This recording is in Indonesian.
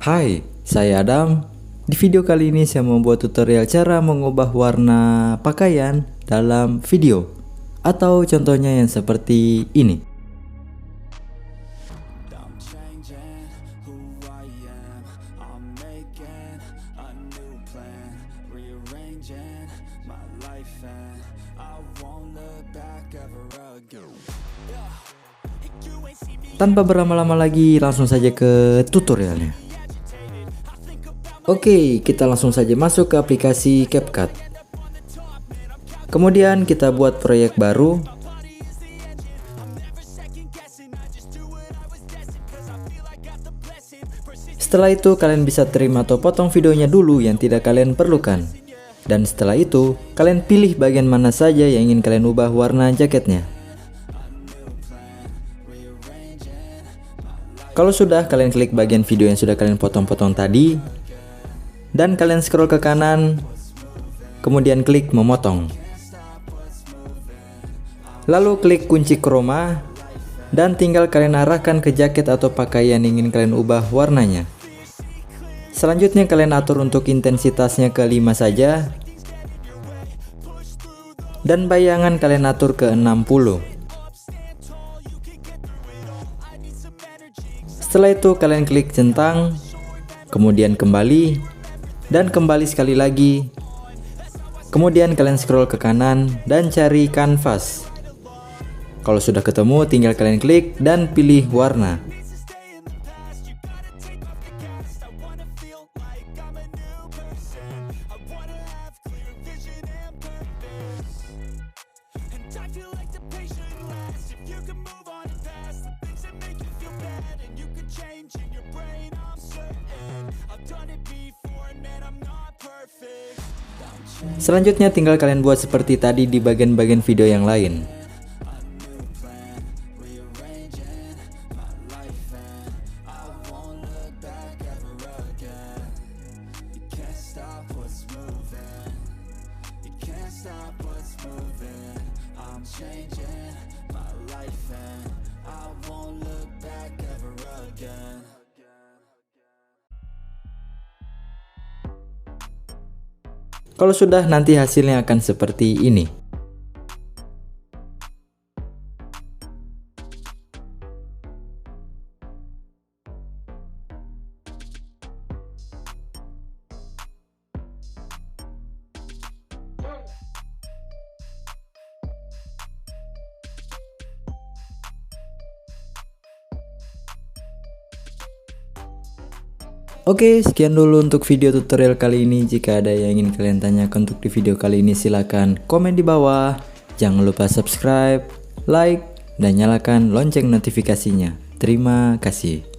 Hai, saya Adam. Di video kali ini saya membuat tutorial cara mengubah warna pakaian dalam video. Atau contohnya yang seperti ini. Tanpa berlama-lama lagi, langsung saja ke tutorialnya. Oke, kita langsung saja masuk ke aplikasi CapCut. Kemudian kita buat proyek baru. Setelah itu kalian bisa trim atau potong videonya dulu yang tidak kalian perlukan. Dan setelah itu, kalian pilih bagian mana saja yang ingin kalian ubah warna jaketnya. Kalau sudah, kalian klik bagian video yang sudah kalian potong-potong tadi, dan kalian scroll ke kanan, kemudian klik memotong. Lalu klik kunci chroma, dan tinggal kalian arahkan ke jaket atau pakaian yang ingin kalian ubah warnanya. Selanjutnya kalian atur untuk intensitasnya ke 5 saja, dan bayangan kalian atur ke 60. Setelah itu kalian klik centang, kemudian kembali, dan kembali sekali lagi. Kemudian kalian scroll ke kanan dan cari kanvas. Kalau sudah ketemu, tinggal kalian klik dan pilih warna. Selanjutnya tinggal kalian buat seperti tadi di bagian-bagian video yang lain. Kalau sudah, nanti hasilnya akan seperti ini. Oke, sekian dulu untuk video tutorial kali ini. Jika ada yang ingin kalian tanyakan untuk di video kali ini, silahkan komen di bawah. Jangan lupa subscribe, like, dan nyalakan lonceng notifikasinya. Terima kasih.